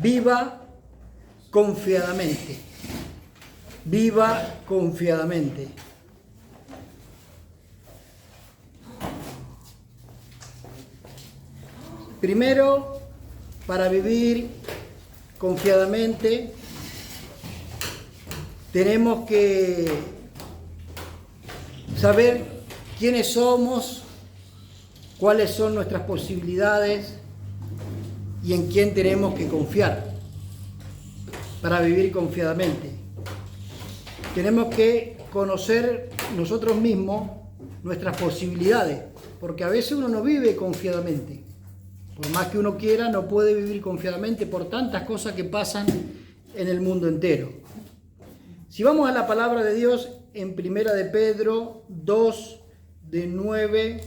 Viva confiadamente. Viva confiadamente. Primero, para vivir confiadamente, tenemos que saber quiénes somos, cuáles son nuestras posibilidades y en quién tenemos que confiar para vivir confiadamente. Tenemos que conocer nosotros mismos nuestras posibilidades, porque a veces uno no vive confiadamente. Por más que uno quiera, no puede vivir confiadamente por tantas cosas que pasan en el mundo entero. Si vamos a la palabra de Dios en 1 de Pedro 2, de 9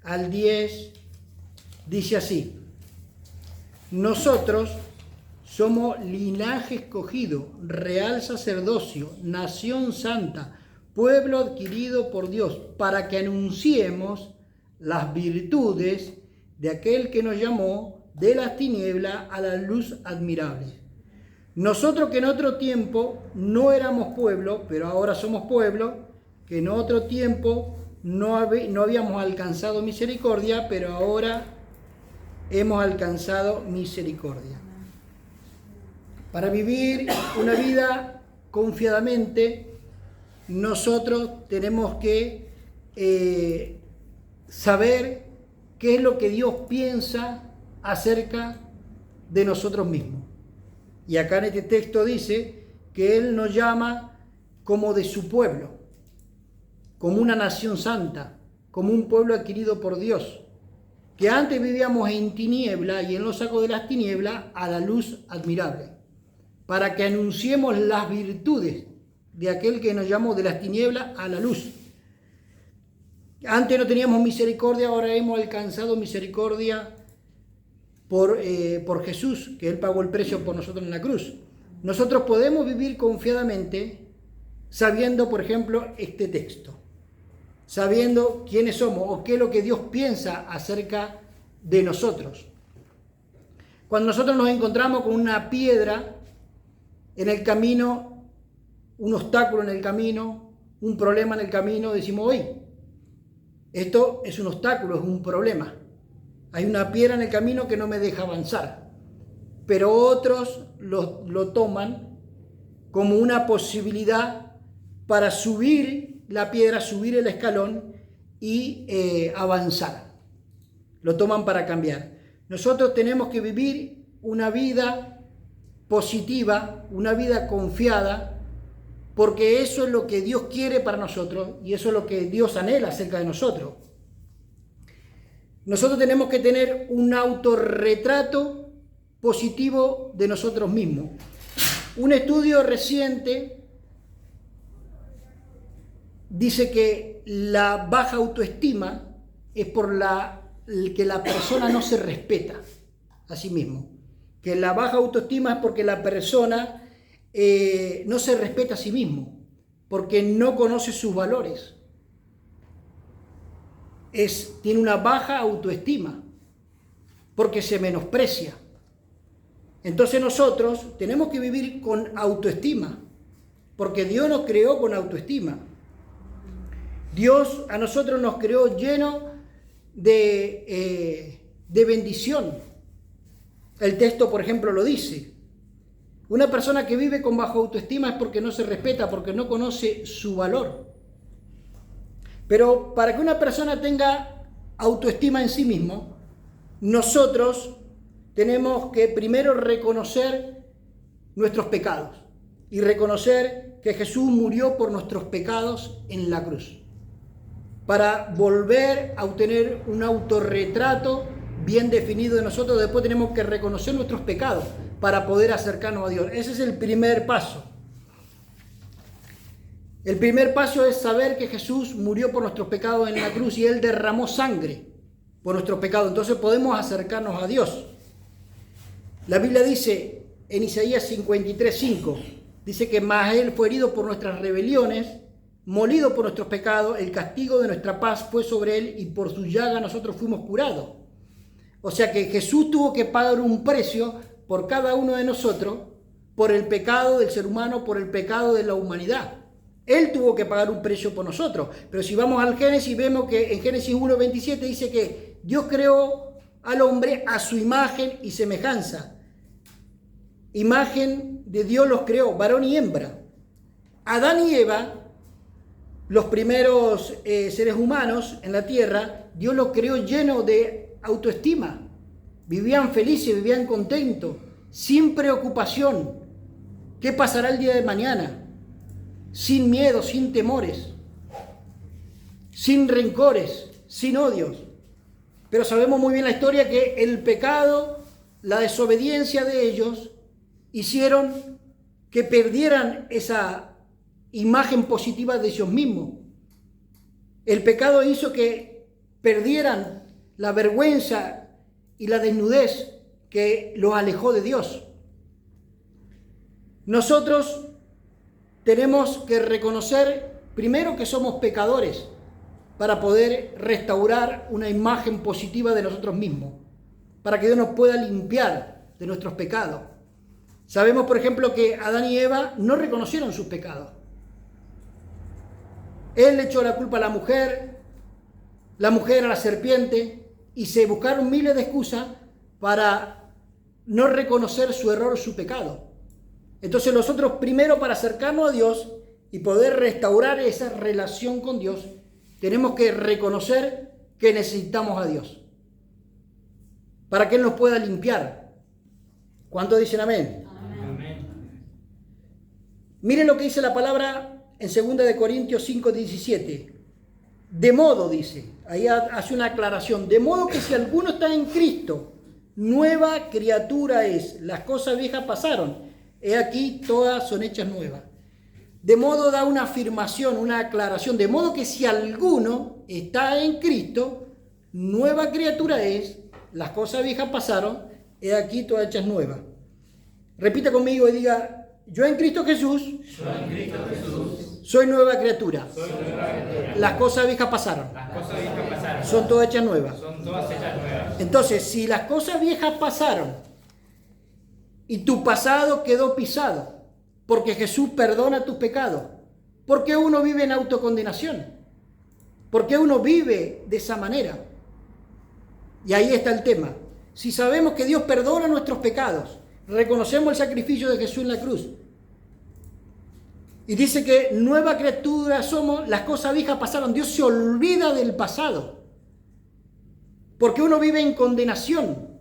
al 10, dice así: nosotros somos linaje escogido, real sacerdocio, nación santa, pueblo adquirido por Dios, para que anunciemos las virtudes de aquel que nos llamó de las tinieblas a la luz admirable. Nosotros que en otro tiempo no éramos pueblo, pero ahora somos pueblo, que en otro tiempo no habíamos alcanzado misericordia, pero ahora hemos alcanzado misericordia. Para vivir una vida confiadamente, nosotros tenemos que saber qué es lo que Dios piensa acerca de nosotros mismos. Y acá en este texto dice que Él nos llama como de su pueblo, como una nación santa, como un pueblo adquirido por Dios, que antes vivíamos en tiniebla y Él nos sacó de las tinieblas a la luz admirable, para que anunciemos las virtudes de aquel que nos llamó de las tinieblas a la luz. Antes no teníamos misericordia, ahora hemos alcanzado misericordia por Jesús, que Él pagó el precio por nosotros en la cruz. Nosotros podemos vivir confiadamente sabiendo, por ejemplo, este texto, sabiendo quiénes somos o qué es lo que Dios piensa acerca de nosotros. Cuando nosotros nos encontramos con una piedra en el camino, un obstáculo en el camino, un problema en el camino, decimos: oye, esto es un obstáculo, es un problema. Hay una piedra en el camino que no me deja avanzar. Pero otros lo toman como una posibilidad para subir la piedra, subir el escalón y avanzar. Lo toman para cambiar. Nosotros tenemos que vivir una vida positiva, una vida confiada, porque eso es lo que Dios quiere para nosotros y eso es lo que Dios anhela acerca de nosotros. Nosotros tenemos que tener un autorretrato positivo de nosotros mismos. Un estudio reciente dice que la baja autoestima es por que la persona no se respeta a sí mismo. Que la baja autoestima es porque la persona no se respeta a sí mismo, porque no conoce sus valores. Tiene una baja autoestima, porque se menosprecia. Entonces nosotros tenemos que vivir con autoestima, porque Dios nos creó con autoestima. Dios a nosotros nos creó lleno de bendición. El texto, por ejemplo, lo dice. Una persona que vive con baja autoestima es porque no se respeta, porque no conoce su valor. Pero para que una persona tenga autoestima en sí mismo, nosotros tenemos que primero reconocer nuestros pecados y reconocer que Jesús murió por nuestros pecados en la cruz, para volver a obtener un autorretrato bien definido de nosotros. Después tenemos que reconocer nuestros pecados para poder acercarnos a Dios. Ese es el primer paso. El primer paso es saber que Jesús murió por nuestros pecados en la cruz y Él derramó sangre por nuestros pecados. Entonces podemos acercarnos a Dios. La Biblia dice en Isaías 53:5, dice que más Él fue herido por nuestras rebeliones, molido por nuestros pecados, el castigo de nuestra paz fue sobre Él y por su llaga nosotros fuimos curados. O sea que Jesús tuvo que pagar un precio por cada uno de nosotros, por el pecado del ser humano, por el pecado de la humanidad. Él tuvo que pagar un precio por nosotros. Pero si vamos al Génesis, vemos que en Génesis 1:27 dice que Dios creó al hombre a su imagen y semejanza. Imagen de Dios los creó, varón y hembra. Adán y Eva, los primeros seres humanos en la tierra, Dios los creó llenos de autoestima. Vivían felices, vivían contentos, sin preocupación. ¿Qué pasará el día de mañana? Sin miedo, sin temores, sin rencores, sin odios. Pero sabemos muy bien la historia que el pecado, la desobediencia de ellos, hicieron que perdieran esa imagen positiva de ellos mismos. El pecado hizo que perdieran la vergüenza y la desnudez que los alejó de Dios. Nosotros tenemos que reconocer primero que somos pecadores para poder restaurar una imagen positiva de nosotros mismos, para que Dios nos pueda limpiar de nuestros pecados. Sabemos, por ejemplo, que Adán y Eva no reconocieron sus pecados. Él le echó la culpa a la mujer a la serpiente, y se buscaron miles de excusas para no reconocer su error, su pecado. Entonces nosotros primero, para acercarnos a Dios y poder restaurar esa relación con Dios, tenemos que reconocer que necesitamos a Dios para que Él nos pueda limpiar. ¿Cuántos dicen amén? Amén. Miren lo que dice la palabra en 2 Corintios 5:17. De modo, dice, ahí hace una aclaración, de modo que si alguno está en Cristo, nueva criatura es. Las cosas viejas pasaron, he aquí todas son hechas nuevas. De modo da una afirmación, una aclaración, de modo que si alguno está en Cristo, nueva criatura es, las cosas viejas pasaron, he aquí todas hechas nuevas. Repita conmigo y diga, yo en Cristo Jesús, soy nueva criatura. Las cosas viejas pasaron. Son todas hechas nuevas. Entonces, si las cosas viejas pasaron y tu pasado quedó pisado, porque Jesús perdona tus pecados, ¿por qué uno vive en autocondenación? ¿Por qué uno vive de esa manera? Y ahí está el tema. Si sabemos que Dios perdona nuestros pecados, reconocemos el sacrificio de Jesús en la cruz, y dice que nueva criatura somos, las cosas viejas pasaron, Dios se olvida del pasado. ¿Por qué uno vive en condenación?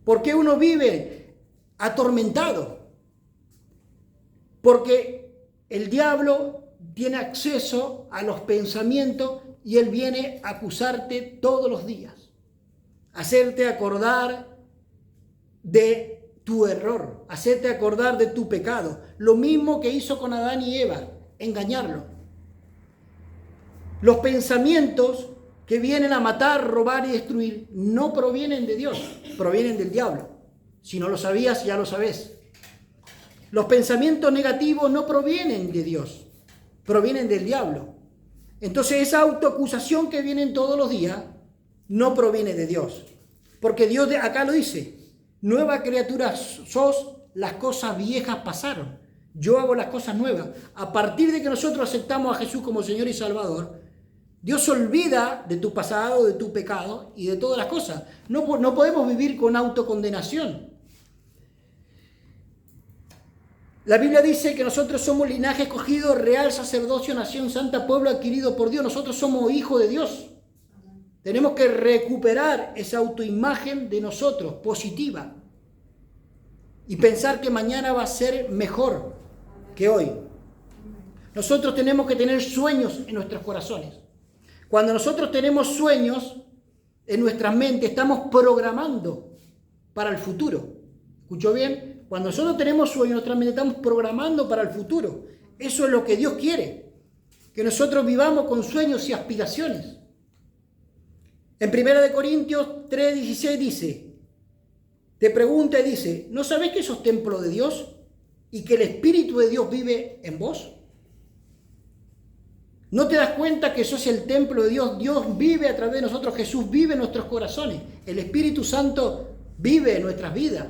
¿Por qué uno vive atormentado? Porque el diablo tiene acceso a los pensamientos y él viene a acusarte todos los días, hacerte acordar de tu error, hacerte acordar de tu pecado. Lo mismo que hizo con Adán y Eva, engañarlo. Los pensamientos que vienen a matar, robar y destruir no provienen de Dios, provienen del diablo. Si no lo sabías, ya lo sabes. Los pensamientos negativos no provienen de Dios, provienen del diablo. Entonces esa autoacusación que viene todos los días no proviene de Dios. Porque Dios acá lo dice, nueva criatura sos, las cosas viejas pasaron. Yo hago las cosas nuevas. A partir de que nosotros aceptamos a Jesús como Señor y Salvador, Dios se olvida de tu pasado, de tu pecado y de todas las cosas. No podemos vivir con autocondenación. La Biblia dice que nosotros somos linaje escogido, real sacerdocio, nación santa, pueblo adquirido por Dios. Nosotros somos hijos de Dios. Tenemos que recuperar esa autoimagen de nosotros, positiva. Y pensar que mañana va a ser mejor que hoy. Nosotros tenemos que tener sueños en nuestros corazones. Cuando nosotros tenemos sueños en nuestras mentes, estamos programando para el futuro. ¿Escuchó bien? Cuando nosotros tenemos sueños en nuestras mentes, estamos programando para el futuro. Eso es lo que Dios quiere. Que nosotros vivamos con sueños y aspiraciones. En 1 Corintios 3:16 dice, te pregunta y dice, ¿no sabés que sos templo de Dios y que el Espíritu de Dios vive en vos? ¿No te das cuenta que sos el templo de Dios? Dios vive a través de nosotros, Jesús vive en nuestros corazones, el Espíritu Santo vive en nuestras vidas.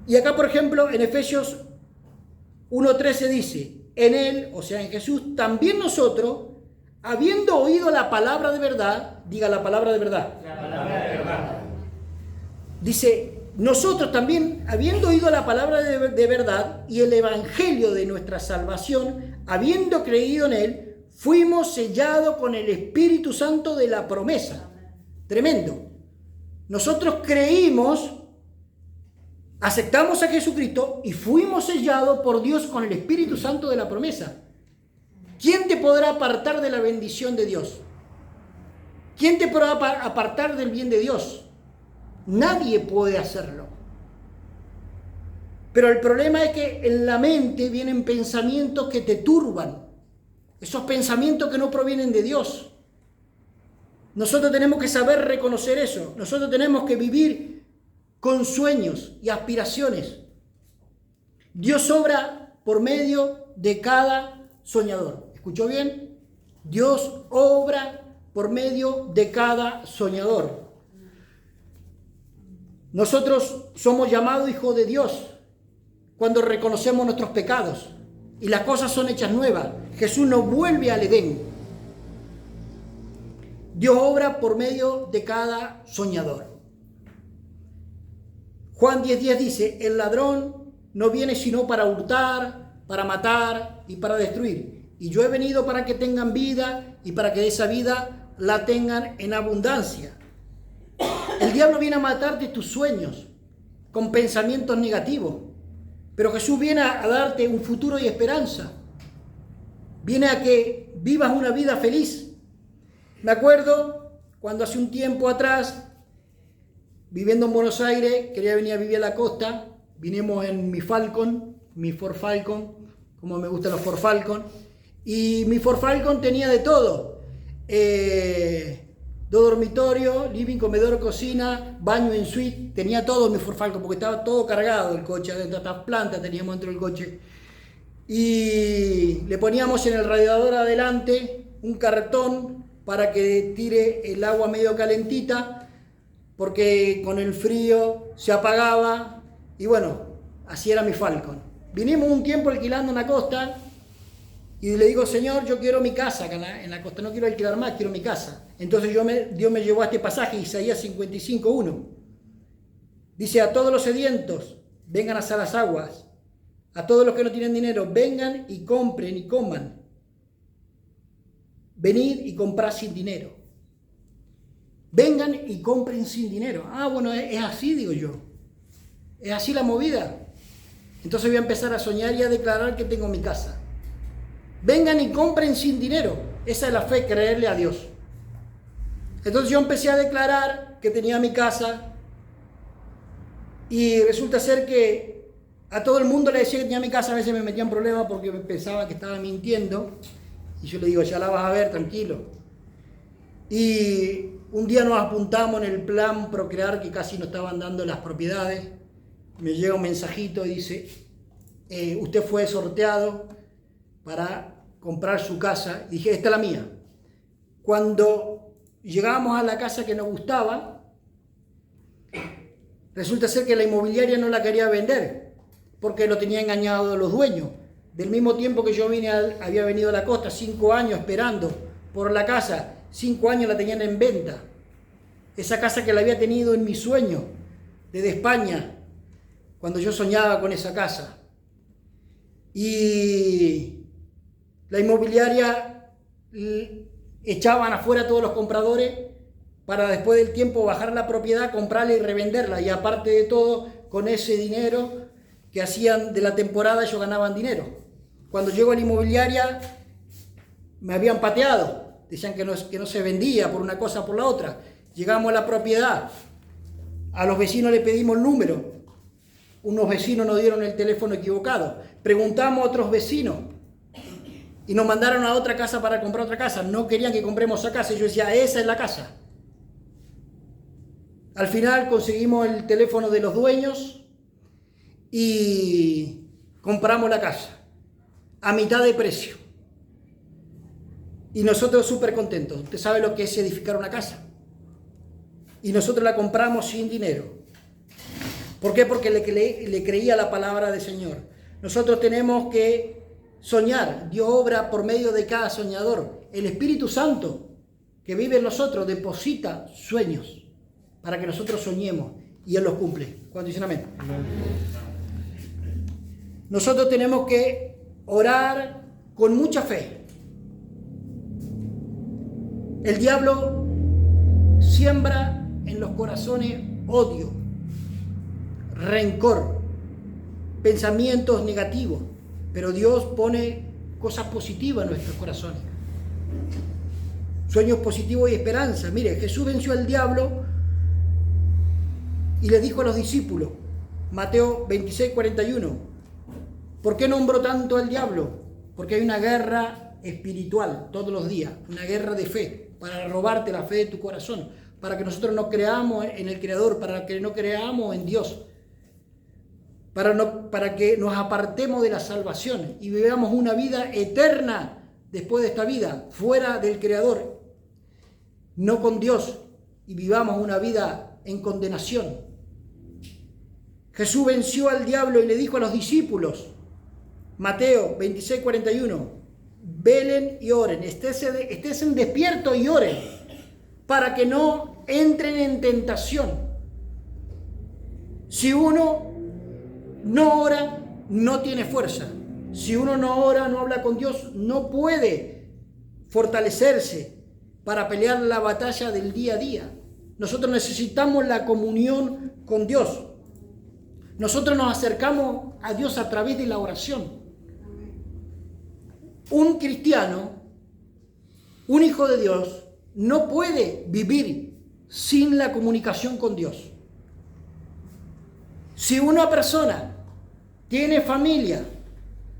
Y acá, por ejemplo, en Efesios 1:13 dice, en Él, o sea, en Jesús, también nosotros, habiendo oído la palabra de verdad, diga la palabra de verdad. La palabra de verdad. Dice, nosotros también, habiendo oído la palabra de verdad y el evangelio de nuestra salvación, habiendo creído en Él, fuimos sellados con el Espíritu Santo de la promesa. Tremendo. Nosotros creímos, aceptamos a Jesucristo y fuimos sellados por Dios con el Espíritu Santo de la promesa. ¿Quién te podrá apartar de la bendición de Dios? ¿Quién te podrá apartar del bien de Dios? Nadie puede hacerlo. Pero el problema es que en la mente vienen pensamientos que te turban. Esos pensamientos que no provienen de Dios. Nosotros tenemos que saber reconocer eso. Nosotros tenemos que vivir con sueños y aspiraciones. Dios obra por medio de cada soñador. ¿Escuchó bien? Dios obra por medio de cada soñador. Nosotros somos llamados hijos de Dios cuando reconocemos nuestros pecados y las cosas son hechas nuevas. Jesús nos vuelve al Edén. Dios obra por medio de cada soñador. Juan 10:10 dice, el ladrón no viene sino para hurtar, para matar y para destruir. Y yo he venido para que tengan vida y para que esa vida la tengan en abundancia. El diablo viene a matarte tus sueños con pensamientos negativos. Pero Jesús viene a darte un futuro y esperanza. Viene a que vivas una vida feliz. Me acuerdo cuando hace un tiempo atrás, viviendo en Buenos Aires, quería venir a vivir a la costa. Vinimos en mi Falcon, mi Ford Falcon, como me gustan los Ford Falcon. Y mi Ford Falcon tenía de todo. 2 dormitorios, living, comedor, cocina, baño en suite. Tenía todo mi Ford Falcon porque estaba todo cargado el coche. Adentro de estas plantas teníamos dentro del coche. Y le poníamos en el radiador adelante un cartón para que tire el agua medio calentita, porque con el frío se apagaba. Y bueno, así era mi Falcon. Vinimos un tiempo alquilando en la costa y le digo, Señor, yo quiero mi casa acá en la costa, no quiero alquilar más, quiero mi casa. Entonces Dios me llevó a este pasaje, Isaías 55:1. Dice, a todos los sedientos, vengan a las aguas. A todos los que no tienen dinero, vengan y compren y coman. Venid y comprad sin dinero. Vengan y compren sin dinero. Ah, bueno, es así, digo yo. Es así la movida. Entonces voy a empezar a soñar y a declarar que tengo mi casa. Vengan y compren sin dinero. Esa es la fe, creerle a Dios. Entonces yo empecé a declarar que tenía mi casa y resulta ser que a todo el mundo le decía que tenía mi casa. A veces me metían problemas porque pensaban que estaba mintiendo y yo le digo, ya la vas a ver, tranquilo. Y un día nos apuntamos en el plan Procrear, que casi nos estaban dando las propiedades. Me llega un mensajito y dice, usted fue sorteado para comprar su casa. Y dije, esta es la mía. Cuando llegamos a la casa que nos gustaba, resulta ser que la inmobiliaria no la quería vender porque lo tenía engañado los dueños. Del mismo tiempo que yo había venido a la costa, 5 años esperando por la casa, 5 años la tenían en venta. Esa casa que la había tenido en mi sueño desde España, cuando yo soñaba con esa casa. Y la inmobiliaria echaban afuera a todos los compradores para después del tiempo bajar la propiedad, comprarla y revenderla. Y aparte de todo, con ese dinero que hacían de la temporada, ellos ganaban dinero. Cuando llego a la inmobiliaria, me habían pateado. Decían que no se vendía por una cosa o por la otra. Llegamos a la propiedad. A los vecinos le pedimos el número. Unos vecinos nos dieron el teléfono equivocado. Preguntamos a otros vecinos y nos mandaron a otra casa para comprar otra casa. No querían que compremos esa casa. Y yo decía, esa es la casa. Al final conseguimos el teléfono de los dueños y compramos la casa a mitad de precio. Y nosotros súper contentos. Usted sabe lo que es edificar una casa. Y nosotros la compramos sin dinero. ¿Por qué? Porque le creía la palabra del Señor. Nosotros tenemos que soñar. Dios obra por medio de cada soñador. El Espíritu Santo que vive en nosotros deposita sueños para que nosotros soñemos y Él los cumple. ¿Cuánto dicen amén? Nosotros tenemos que orar con mucha fe. El diablo siembra en los corazones odio, rencor, pensamientos negativos, pero Dios pone cosas positivas en nuestros corazones. Sueños positivos y esperanza. Mire, Jesús venció al diablo y le dijo a los discípulos, Mateo 26:41, ¿por qué nombró tanto al diablo? Porque hay una guerra espiritual todos los días, una guerra de fe, para robarte la fe de tu corazón, para que nosotros no creamos en el Creador, para que no creamos en Dios, para que nos apartemos de la salvación y vivamos una vida eterna después de esta vida, fuera del Creador, no con Dios, y vivamos una vida en condenación. Jesús venció al diablo y le dijo a los discípulos, Mateo 26:41, velen y oren, estén despiertos y oren, para que no entren en tentación. Si uno no ora, no tiene fuerza. Si uno no ora, no habla con Dios, no puede fortalecerse para pelear la batalla del día a día. Nosotros necesitamos la comunión con Dios. Nosotros nos acercamos a Dios a través de la oración. Un cristiano, un hijo de Dios, no puede vivir sin la comunicación con Dios. Si una persona tiene familia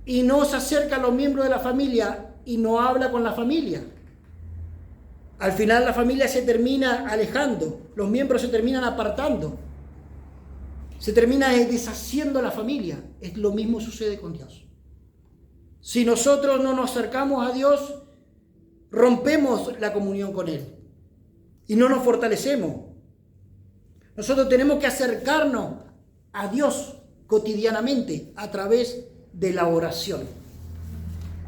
y no se acerca a los miembros de la familia y no habla con la familia, al final la familia se termina alejando, los miembros se terminan apartando, se termina deshaciendo la familia. Es lo mismo sucede con Dios. Si nosotros no nos acercamos a Dios, rompemos la comunión con Él y no nos fortalecemos. Nosotros tenemos que acercarnos a Dios cotidianamente a través de la oración.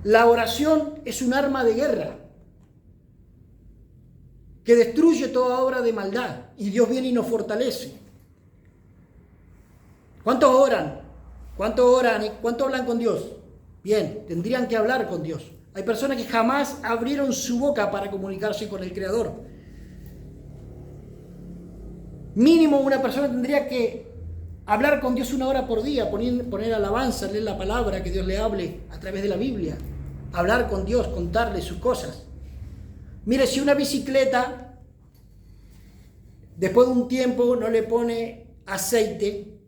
La oración es un arma de guerra que destruye toda obra de maldad y Dios viene y nos fortalece. ¿Cuántos oran? ¿Cuántos oran y cuántos hablan con Dios? Bien, tendrían que hablar con Dios. Hay personas que jamás abrieron su boca para comunicarse con el Creador. Mínimo una persona tendría que hablar con Dios 1 hora por día, poner alabanza, leer la palabra, que Dios le hable a través de la Biblia. Hablar con Dios, contarle sus cosas. Mire, si una bicicleta, después de un tiempo, no le pone aceite,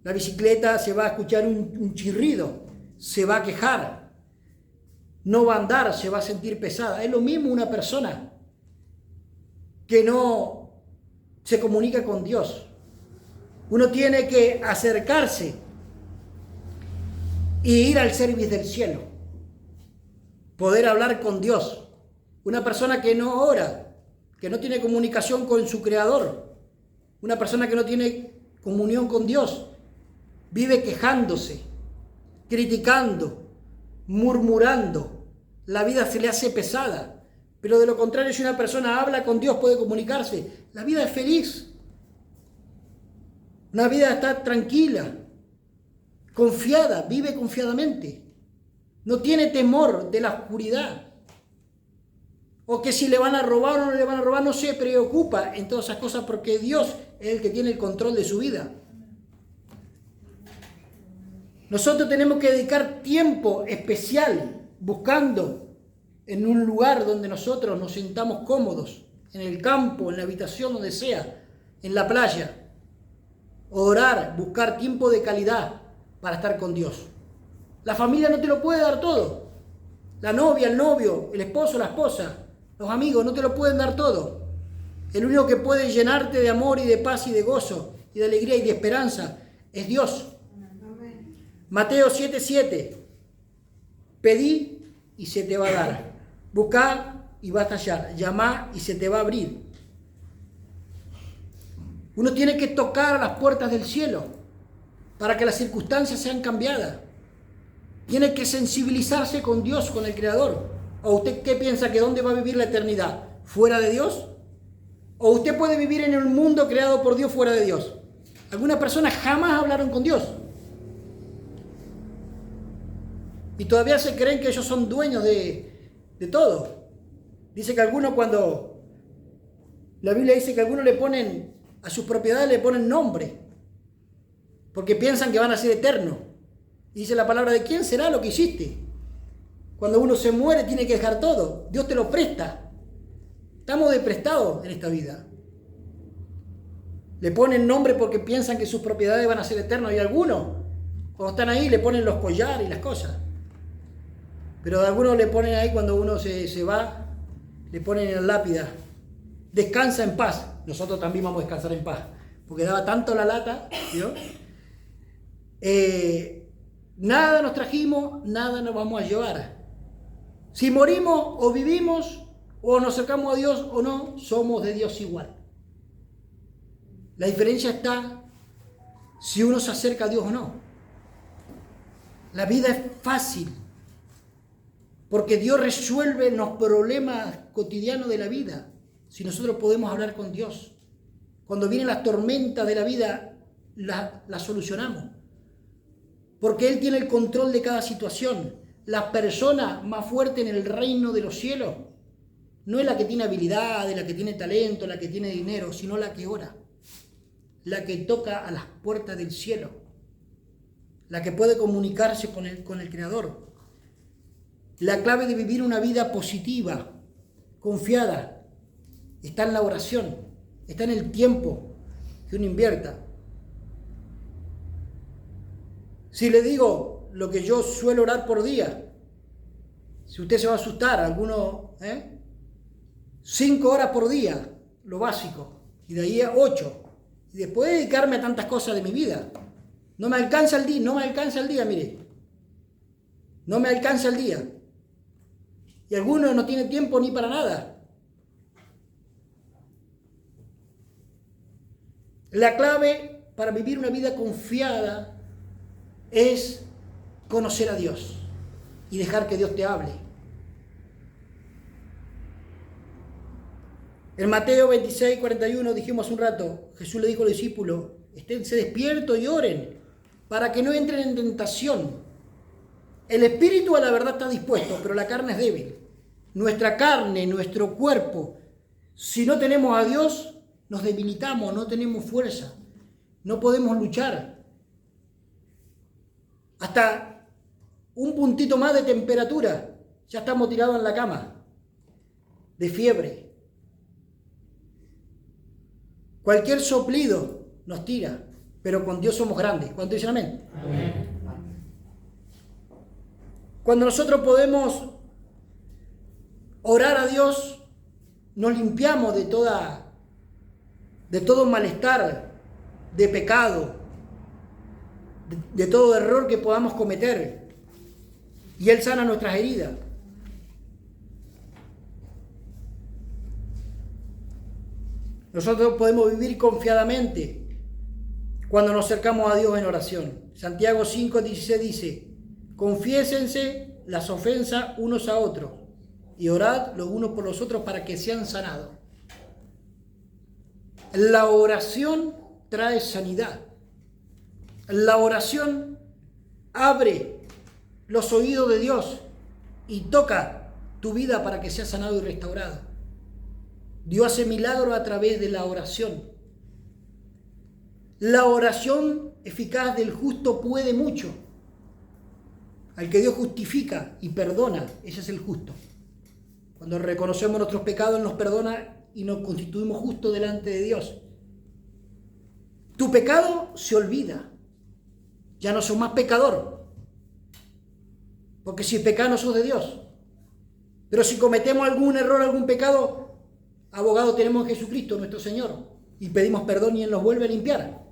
la bicicleta se va a escuchar un chirrido, se va a quejar, no va a andar, se va a sentir pesada. Es lo mismo una persona que no se comunica con Dios. Uno tiene que acercarse y ir al servicio del cielo, poder hablar con Dios. Una persona que no ora, que no tiene comunicación con su Creador, una persona que no tiene comunión con Dios, vive quejándose, criticando, murmurando. La vida se le hace pesada. Pero de lo contrario, si una persona habla con Dios, puede comunicarse, la vida es feliz. Una vida está tranquila, confiada, vive confiadamente. No tiene temor de la oscuridad. O que si le van a robar o no le van a robar, no se preocupa en todas esas cosas porque Dios es el que tiene el control de su vida. Nosotros tenemos que dedicar tiempo especial buscando en un lugar donde nosotros nos sintamos cómodos, en el campo, en la habitación, donde sea, en la playa. Orar, buscar tiempo de calidad para estar con Dios. La familia no te lo puede dar todo. La novia, el novio, el esposo, la esposa, los amigos no te lo pueden dar todo. El único que puede llenarte de amor y de paz y de gozo y de alegría y de esperanza es Dios. Mateo 7:7. Pedí y se te va a dar. Buscad y vas a hallar. Llamá y se te va a abrir. Uno tiene que tocar a las puertas del cielo. para que las circunstancias sean cambiadas. Tiene que sensibilizarse con Dios, con el Creador. ¿O usted qué piensa que dónde va a vivir la eternidad? ¿Fuera de Dios? ¿O usted puede vivir en un mundo creado por Dios fuera de Dios? Algunas personas jamás hablaron con Dios. Y todavía se creen que ellos son dueños de todo. Dice que algunos cuando... La Biblia dice que algunos le ponen, a sus propiedades le ponen nombre. Porque piensan que van a ser eternos. Y dice la palabra, ¿de quién será lo que hiciste? Cuando uno se muere tiene que dejar todo. Dios te lo presta. Estamos de prestado en esta vida. Le ponen nombre porque piensan que sus propiedades van a ser eternas. Y algunos, cuando están ahí, le ponen los collares y las cosas. Pero algunos le ponen ahí, cuando uno se va, le ponen en la lápida, descansa en paz. Nosotros también vamos a descansar en paz. Porque daba tanto la lata, ¿no? Nada nos trajimos, nada nos vamos a llevar. Si morimos o vivimos, o nos acercamos a Dios o no, somos de Dios igual. La diferencia está si uno se acerca a Dios o no. La vida es fácil, porque Dios resuelve los problemas cotidianos de la vida. Si nosotros podemos hablar con Dios, cuando vienen las tormentas de la vida, las solucionamos. Porque Él tiene el control de cada situación. La persona más fuerte en el reino de los cielos no es la que tiene habilidad, la que tiene talento, la que tiene dinero, sino la que ora, la que toca a las puertas del cielo, la que puede comunicarse con el Creador. La clave de vivir una vida positiva, confiada, está en la oración, está en el tiempo que uno invierta. Si le digo lo que yo suelo orar por día, si usted se va a asustar, algunos, 5 horas por día, lo básico, y de ahí a 8, y después dedicarme a tantas cosas de mi vida. No me alcanza el día, mire, no me alcanza el día. Y algunos no tienen tiempo ni para nada. La clave para vivir una vida confiada es conocer a Dios y dejar que Dios te hable. En Mateo 26, 41 dijimos hace un rato, Jesús le dijo a los discípulos, esténse despiertos y oren para que no entren en tentación. El espíritu a la verdad está dispuesto, pero la carne es débil. Nuestra carne, nuestro cuerpo, si no tenemos a Dios, nos debilitamos, no tenemos fuerza, no podemos luchar. Hasta un puntito más de temperatura, ya estamos tirados en la cama, de fiebre. Cualquier soplido nos tira, pero con Dios somos grandes. ¿Cuánto dicen amén? Amén. Cuando nosotros podemos orar a Dios, nos limpiamos de todo malestar, de pecado, de todo error que podamos cometer, y Él sana nuestras heridas. Nosotros podemos vivir confiadamente cuando nos acercamos a Dios en oración. Santiago 5:16 dice, confiésense las ofensas unos a otros y orad los unos por los otros para que sean sanados. La oración trae sanidad. La oración abre los oídos de Dios y toca tu vida para que sea sanado y restaurado. Dios hace milagros a través de la oración. La oración eficaz del justo puede mucho. Al que Dios justifica y perdona, ese es el justo. Cuando reconocemos nuestros pecados, Él nos perdona y nos constituimos justos delante de Dios. Tu pecado se olvida. Ya no sos más pecador. Porque si pecas no sos de Dios. Pero si cometemos algún error, algún pecado, abogado tenemos en Jesucristo, nuestro Señor. Y pedimos perdón y Él nos vuelve a limpiar.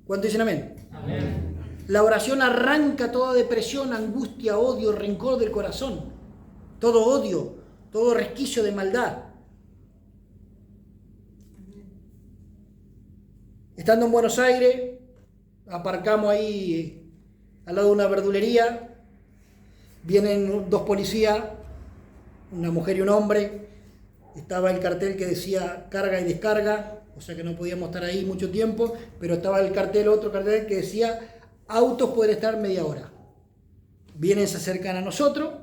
¿Cuántos dicen amén? Amén. La oración arranca toda depresión, angustia, odio, rencor del corazón. Todo odio, todo resquicio de maldad. Estando en Buenos Aires, aparcamos ahí al lado de una verdulería, vienen dos policías, una mujer y un hombre, estaba el cartel que decía carga y descarga, o sea que no podíamos estar ahí mucho tiempo, pero estaba el cartel, otro cartel que decía autos pueden estar media hora. Vienen, se acercan a nosotros,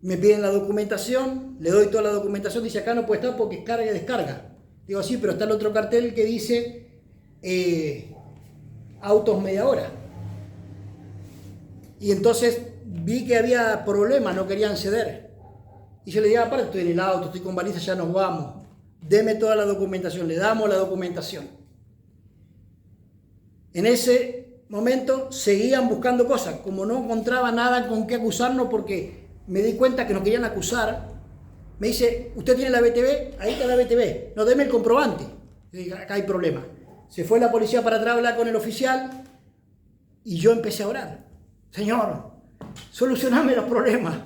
me piden la documentación, le doy toda la documentación, dice acá no puede estar porque es carga y descarga. Digo, sí, pero está el otro cartel que dice autos media hora. Y entonces vi que había problemas, no querían ceder. Y yo le dije, aparte estoy en el auto, estoy con baliza, ya nos vamos. Deme toda la documentación, le damos la documentación. En ese momento seguían buscando cosas, como no encontraba nada con qué acusarnos porque me di cuenta que nos querían acusar. Me dice, ¿usted tiene la BTV? Ahí está la BTV. No, deme el comprobante. Le dije, acá hay problema. Se fue la policía para atrás a hablar con el oficial y yo empecé a orar. Señor, solucioname los problemas.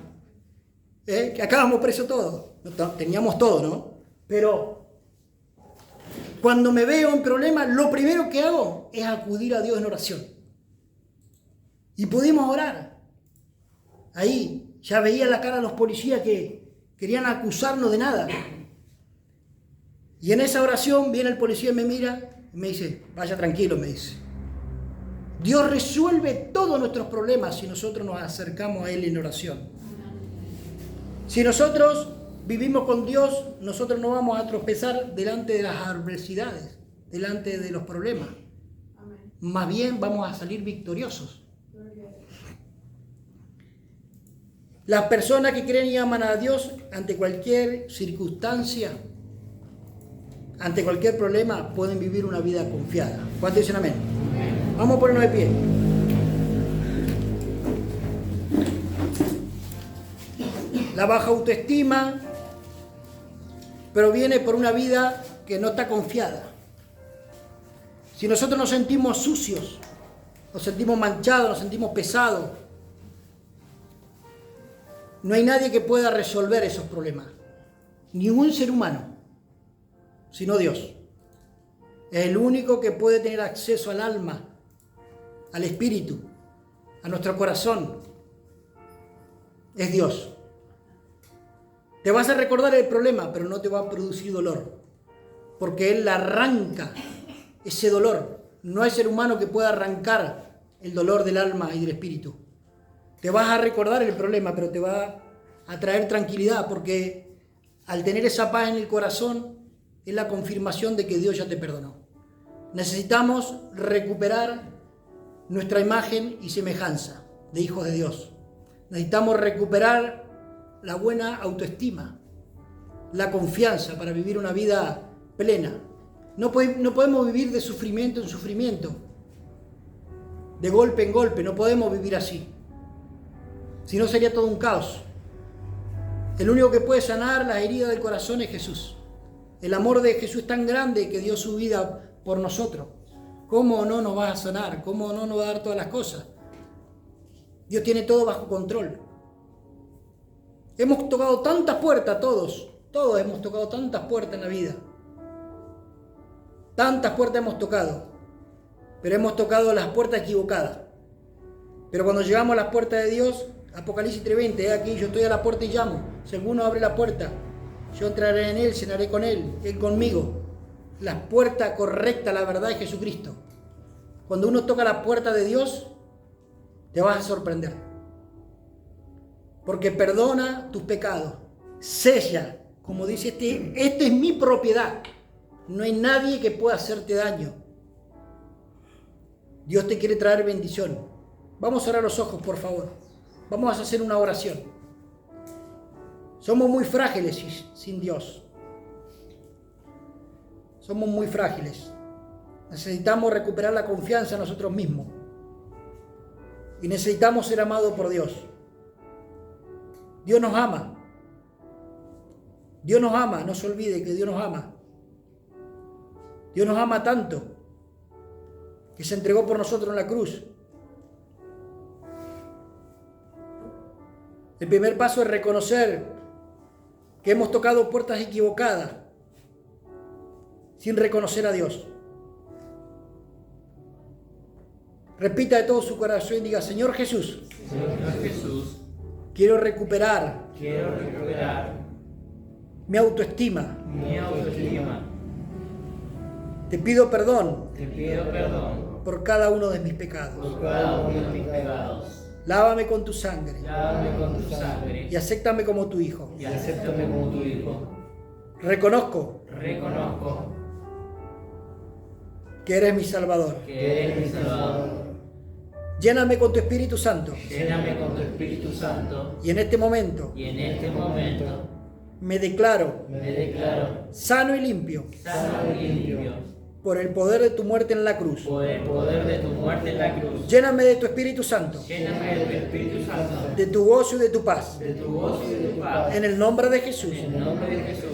Que acá vamos presos todos. Teníamos todo, ¿no? Pero cuando me veo en problemas, lo primero que hago es acudir a Dios en oración. Y pudimos orar. Ahí ya veía la cara de los policías que querían acusarnos de nada. Y en esa oración viene el policía y me mira y me dice, vaya tranquilo, me dice. Dios resuelve todos nuestros problemas si nosotros nos acercamos a Él en oración. Si nosotros vivimos con Dios, nosotros no vamos a tropezar delante de las adversidades, delante de los problemas. Amén. Más bien vamos a salir victoriosos. Las personas que creen y aman a Dios ante cualquier circunstancia, ante cualquier problema, pueden vivir una vida confiada. ¿Cuántos dicen amén? Amén. Vamos a ponernos de pie. La baja autoestima proviene por una vida que no está confiada. Si nosotros nos sentimos sucios, nos sentimos manchados, nos sentimos pesados, no hay nadie que pueda resolver esos problemas. Ningún ser humano, sino Dios. Es el único que puede tener acceso al alma, al espíritu, a nuestro corazón. Es Dios. Te vas a recordar el problema, pero no te va a producir dolor. Porque Él arranca ese dolor. No hay ser humano que pueda arrancar el dolor del alma y del espíritu. Te vas a recordar el problema, pero te va a traer tranquilidad, porque al tener esa paz en el corazón, es la confirmación de que Dios ya te perdonó. Necesitamos recuperar nuestra imagen y semejanza de hijos de Dios. Necesitamos recuperar la buena autoestima, la confianza para vivir una vida plena. No podemos vivir de sufrimiento en sufrimiento, de golpe en golpe, no podemos vivir así. Si no sería todo un caos. El único que puede sanar las heridas del corazón es Jesús. El amor de Jesús es tan grande que dio su vida por nosotros. ¿Cómo no nos va a sanar? ¿Cómo no nos va a dar todas las cosas? Dios tiene todo bajo control. Hemos tocado tantas puertas, todos hemos tocado tantas puertas en la vida. Tantas puertas hemos tocado, pero hemos tocado las puertas equivocadas. Pero cuando llegamos a las puertas de Dios, Apocalipsis 3:20, aquí yo estoy a la puerta y llamo. Si alguno abre la puerta, yo entraré en él, cenaré con él conmigo. La puerta correcta, la verdad, es Jesucristo. Cuando uno toca la puerta de Dios, te vas a sorprender. Porque perdona tus pecados, sella, como dice esta es mi propiedad. No hay nadie que pueda hacerte daño. Dios te quiere traer bendición. Vamos a cerrar los ojos, por favor. Vamos a hacer una oración. Somos muy frágiles sin Dios. Somos muy frágiles. Necesitamos recuperar la confianza en nosotros mismos. Y necesitamos ser amados por Dios. Dios nos ama. Dios nos ama. No se olvide que Dios nos ama. Dios nos ama tanto que se entregó por nosotros en la cruz. El primer paso es reconocer que hemos tocado puertas equivocadas sin reconocer a Dios. Repita de todo su corazón y diga, Señor Jesús, Señor Jesús, quiero recuperar quiero recuperar mi autoestima. mi autoestima. Te pido perdón Te pido perdón por cada uno de mis pecados. por cada uno de mis pecados. Lávame con tu sangre Lávame con tu sangre y acéptame como tu hijo. y acéptame como tu hijo. Reconozco Reconozco que eres mi Salvador. que eres mi Salvador. Lléname con tu Espíritu Santo. Lléname con tu Espíritu Santo Y en este momento y en este momento me declaro me declaro sano y limpio sano y limpio por el poder de tu muerte en la cruz. por el poder de tu muerte en la cruz. Lléname de tu Espíritu Santo, Lléname de tu Espíritu Santo, de tu gozo y de tu paz. de tu gozo y de tu paz. En el nombre de Jesús. En el nombre de Jesús.